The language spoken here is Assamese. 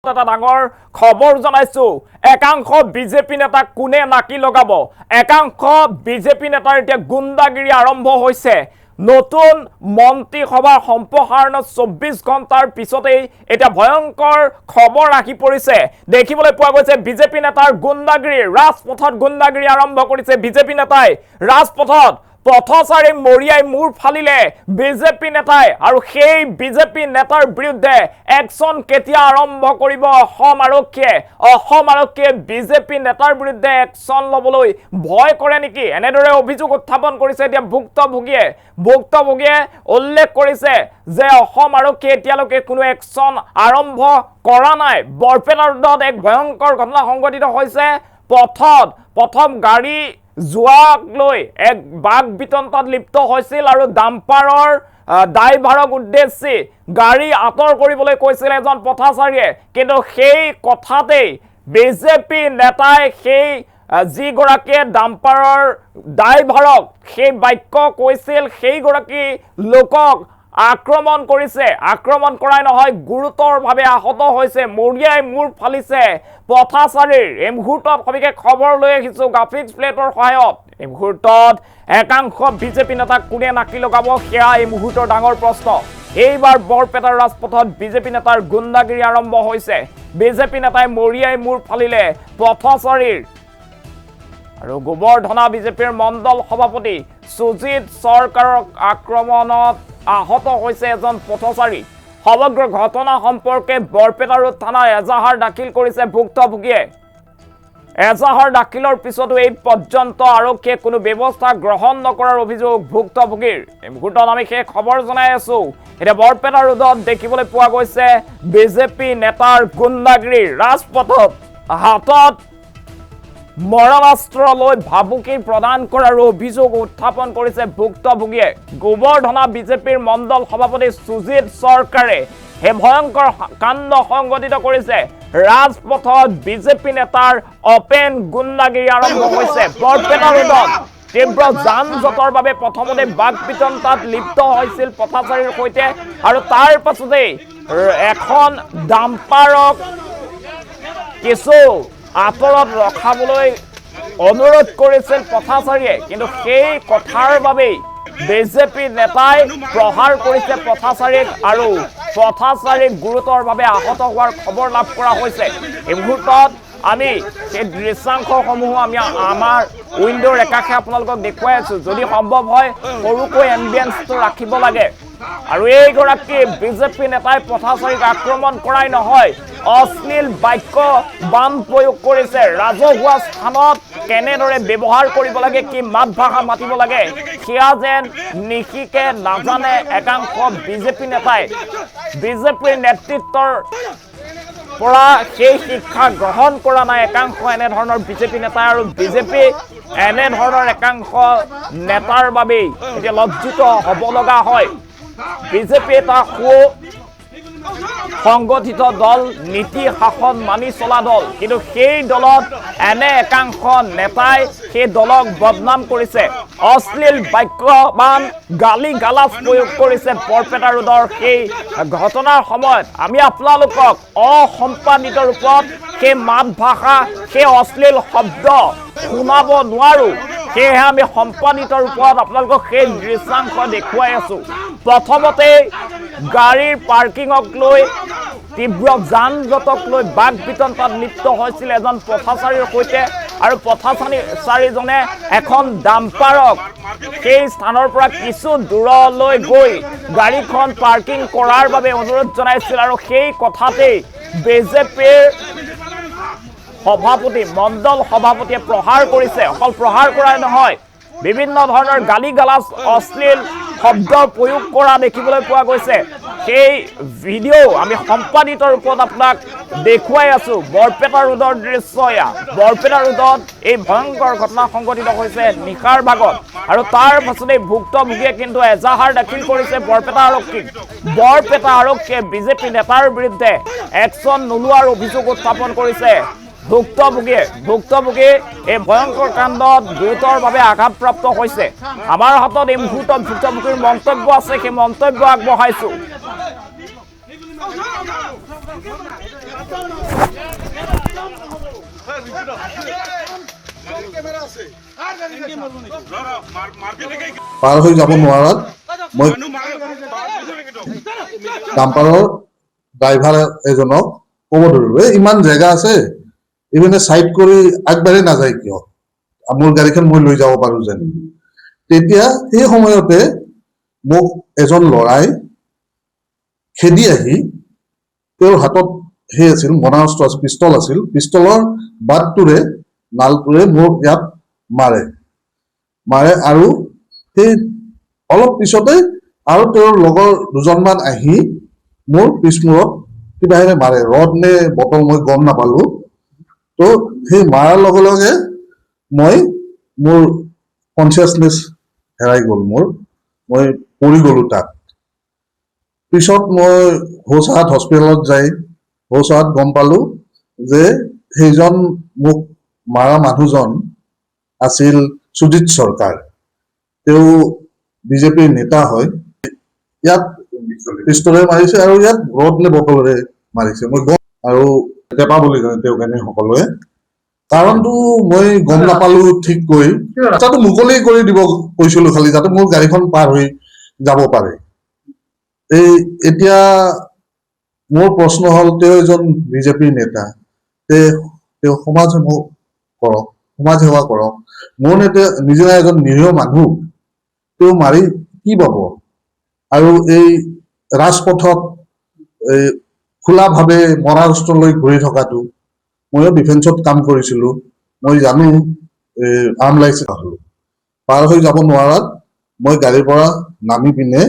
এটা ডাঙৰ খবৰ জনাইছো একাংশ বিজেপি নেতা কোনে নাকি লগাব একাংশ বিজেপি নেতাৰ এতিয়া গুণ্ডাগিৰি আৰম্ভ হৈছে নতুন মন্ত্ৰী সভা সম্প্ৰসাৰণত 24 ঘণ্টাৰ পিছতেই এটা ভয়ংকৰ খবৰ আহি পৰিছে দেখিবলৈ পোৱা গৈছে বিজেপি নেতাৰ গুণ্ডাগিৰি ৰাজপথত গুণ্ডাগিৰি আৰম্ভ কৰিছে বিজেপি নেতাই ৰাজপথত পথচাৰী মৰিয়াই মূৰ ফালিলে বিজেপি নেতাই আৰু সেই বিজেপি নেতাৰ বিৰুদ্ধে একশন কেতিয়া আৰম্ভ কৰিব অসম আৰক্ষীয়ে বিজেপি নেতাৰ বিৰুদ্ধে একশন লবলৈ ভয় কৰে নেকি এনেদৰে অভিযোগ উত্থাপন কৰিছে এতিয়া ভুক্তভোগীয়ে উল্লেখ কৰিছে যে অসম আৰক্ষীয়ে এতিয়ালৈকে কোনো একশন আৰম্ভ কৰা নাই বৰপেটাৰ ৰোডত এক ভয়ংকৰ ঘটনা সংঘটিত হৈছে প্ৰথম গাড়ী জুৱাক লৈ এক বাঘ বিতন্তাত লিপ্ত হৈছিল আৰু ডাম্পাৰৰ ড্ৰাইভাৰক উদ্দেশ্যি গাড়ী আঁতৰ কৰিবলৈ কৈছিল এজন পথচাৰীয়ে কিন্তু সেই কথাতেই বিজেপি নেতাই সেই যি গৰাকীয়ে ডাম্পাৰৰ ড্ৰাইভাৰক সেই বাক্য কৈছিল সেই গৰাকী লোকক আক্ৰমণ কৰিছে আক্ৰমণ কৰাই নহয় গুৰুতৰভাৱে আহত হৈছে মৰিয়াই মূৰ ফালিছে পথচাৰীৰ এই মুহূৰ্তত সবিশেষ খবৰ লৈ আহিছো গ্ৰাফিক্স প্লেটৰ সহায়ত এই মুহূৰ্তত একাংশ বিজেপি নেতাক কোনে নাকি লগাব সেয়া এই মুহূৰ্তৰ ডাঙৰ প্ৰশ্ন এইবাৰ বৰপেটাৰ ৰাজপথত বিজেপি নেতাৰ গুণ্ডাগিৰি আৰম্ভ হৈছে বিজেপি নেতাই মৰিয়াই মূৰ ফালিলে পথচাৰীৰ আৰু গোবৰ্ধনা বিজেপিৰ মণ্ডল সভাপতি সুজিত চৰকাৰক আক্ৰমণত আহত হৈছে এজন পথচাৰী সমগ্ৰ ঘটনা সম্পৰ্কে বৰপেটা ৰোড থানাত এজাহাৰ দাখিল কৰিছে ভুক্তভোগীয়ে এজাহাৰ দাখিলৰ পিছতো এই পৰ্যন্ত আৰক্ষীয়ে কোনো ব্যৱস্থা গ্ৰহণ নকৰাৰ অভিযোগ ভুক্তভোগীৰ এই মুহূৰ্তত আমি সেই খবৰ জনাই আছো এতিয়া বৰপেটা ৰোডত দেখিবলৈ পোৱা গৈছে বিজেপি নেতাৰ গুণ্ডাগিৰি ৰাজপথত হাতত মৰণাস্ত্ৰ লৈ ভাবুকি প্ৰদান কৰাৰ অভিযোগ উত্থাপন কৰিছে ভুক্তভোগীয়ে গোবৰ্ধনা বিজেপিৰ মণ্ডল সভাপতি সুজিত চৰকাৰে হে ভয়ংকৰ কাণ্ড সংঘটিত কৰিছে ৰাজপথত বিজেপি নেতাৰ অপেন গুণ্ডাগিৰি আৰম্ভ হৈছে বৰপেটা ৰোডত তীব্ৰ যান-জঁটৰ বাবে প্ৰথমতে বাঘ বিতন্তাত লিপ্ত হৈছিল পথচাৰীৰ সৈতে আৰু তাৰ পাছতেই এখন ডাম্পাৰক কিছু আঁতৰত ৰখাবলৈ অনুৰোধ কৰিছিল পথচাৰীয়ে কিন্তু সেই কথাৰ বাবেই বিজেপি নেতাই প্ৰহাৰ কৰিছে পথচাৰীক আৰু পথচাৰীক গুৰুতৰভাৱে আহত হোৱাৰ খবৰ লাভ কৰা হৈছে এই মুহূৰ্তত আমি সেই দৃশ্যাংশসমূহ আমি আমাৰ উইণ্ডোৰ একাষে আপোনালোকক দেখুৱাই আছো যদি সম্ভৱ হয় সৰুকৈ এম্বিয়েন্সটো ৰাখিব লাগে আৰু এইগৰাকী বিজেপি নেতাই পথচাৰীক আক্ৰমণ কৰাই নহয় অশ্লীল বাক্য বান প্ৰয়োগ কৰিছে ৰাজহুৱা স্থানত কেনেদৰে ব্যৱহাৰ কৰিব লাগে কি মাত ভাষা মাতিব লাগে সেয়া যেন নিশিকে নাজানে একাংশ বিজেপি নেতাই বিজেপিৰ নেতৃত্বৰ পৰা সেই শিক্ষা গ্ৰহণ কৰা নাই একাংশ এনেধৰণৰ বিজেপি নেতা আৰু বিজেপি এনেধৰণৰ একাংশ নেতাৰ বাবেই এতিয়া লজ্জিত হ'ব লগা হয় বিজেপি এটা সংগঠিত দল নীতি শাসন মানি চলা দল কিন্তু সেই দলত এনে একাংশ নেতাই সেই দলক বদনাম কৰিছে অশ্লীল বাক্যবান গালি গালাজ প্ৰয়োগ কৰিছে বৰপেটা ৰোডৰ সেই ঘটনাৰ সময়ত আমি আপোনালোকক অসম্পাদিত ৰূপত সেই মাত ভাষা সেই অশ্লীল শব্দ শুনাব নোৱাৰো সেয়েহে আমি সম্পাদিত ৰূপত আপোনালোকক সেই দৃশ্যাংশ দেখুৱাই আছো প্ৰথমতে গাড়ীৰ পাৰ্কিঙক লৈ তীব্ৰ যান-জঁটক লৈ বাঘ বিতন্তাত লিপ্ত হৈছিল এজন পথচাৰীৰ সৈতে আৰু পথচাৰীজনে এখন ডাম্পাৰক সেই স্থানৰ পৰা কিছু দূৰলৈ গৈ গাড়ীখন পাৰ্কিং কৰাৰ বাবে অনুৰোধ জনাইছিল আৰু সেই কথাতেই বিজেপিৰ সভাপতি মণ্ডল সভাপতিয়ে প্ৰহাৰ কৰিছে অকল প্ৰহাৰ কৰাই নহয় বিভিন্ন ধৰণৰ গালি গালাজ অশ্লীল শব্দ প্ৰয়োগ কৰা দেখিবলৈ পোৱা গৈছে সেই ভিডিঅ' আমি সম্পাদিত ৰূপত আপোনাক দেখুৱাই আছো বৰপেটা ৰোডৰ দৃশ্য বৰপেটা ৰোডত এই ভয়ংকৰ ঘটনা সংঘটিত হৈছে নিশাৰ ভাগত আৰু তাৰ পাছতে ভুক্তভোগীয়ে কিন্তু এজাহাৰ দাখিল কৰিছে বৰপেটা আৰক্ষীয়ে বিজেপি নেতাৰ বিৰুদ্ধে একশন নোলোৱাৰ অভিযোগ উত্থাপন কৰিছে ভুক্তভোগী এই ভয়ংকৰ কাণ্ডত গুৰুতৰভাৱে আঘাতপ্ৰাপ্ত হৈছে আমাৰ হাতত এই মুহূৰ্তত ভুক্তভোগীৰ মন্তব্য আছে সেই মন্তব্য আগবঢ়াইছো পাৰ হৈ যাব নোৱাৰাত মই ডাম্পাৰৰ ড্ৰাইভাৰ এজনক ক'ব ধৰিলো, ইমান জেগা আছে, ইমানে চাইড কৰি আগবাঢ়ি নাযায় কিয়, মোৰ গাড়ীখন মই লৈ যাব পাৰো যেন। তেতিয়া সেই সময়তে মোক এজন ল'ৰাই খেদি আহি তেওঁৰ হাতত সেই আছিল মনা অস্ত্ৰ আছিল, পিষ্টল আছিল, পিষ্টলৰ বাটটোৰে নালটোৰে মোক ইয়াত মাৰে আৰু সেই অলপ পিছতে আৰু তেওঁৰ লগৰ দুজনমান আহি মোৰ পিছমূৰত কিবাহেৰে মাৰে, ৰড নে বটল মই গম নাপালো। তো সেই মাৰাৰ লগে লগে মোৰ কনচিয়াছনেছ হেৰাই গ'ল, মই পৰি গ'লো তাত। পিছত মই হোচাহাট হস্পিটেলত যাই হোচাহাট গম পালো যে সেইজন মোক মাৰা মানুহজন আছিল সুজিত চৰকাৰ, তেওঁ বিজেপিৰ নেতা হয়। ইয়াত পিষ্টলেৰে মাৰিছে আৰু ইয়াত ৰড নে বটলেৰে মাৰিছে, মই গম আৰু টেপা বুলি কয় তেওঁক এনে সকলোৱে। কাৰণটো মই গম নাপালো ঠিককৈ, ৰাস্তাটো মুকলি কৰি দিব কৈছিলো খালি, যাতে মোৰ গাড়ীখন পাৰ হৈ যাব পাৰে। এতিয়া মোৰ প্ৰশ্ন হ'ল, তেওঁ এজন বিজেপিৰ নেতা, তেওঁ সমাজ সেৱা কৰক। মোৰ নিজা এজন নিৰীহ মানুহ তেওঁ মাৰি কি পাব? আৰু এই ৰাজপথত খোলাভাৱে মৰা অস্ত্ৰ লৈ ঘূৰি থকাটো, ময়ো ডিফেন্সত কাম কৰিছিলো, মই জানো আৰ্ম লাইচেন্স পাৰ হৈ যাব নোৱাৰাত মই গাড়ীৰ পৰা নামি পিনে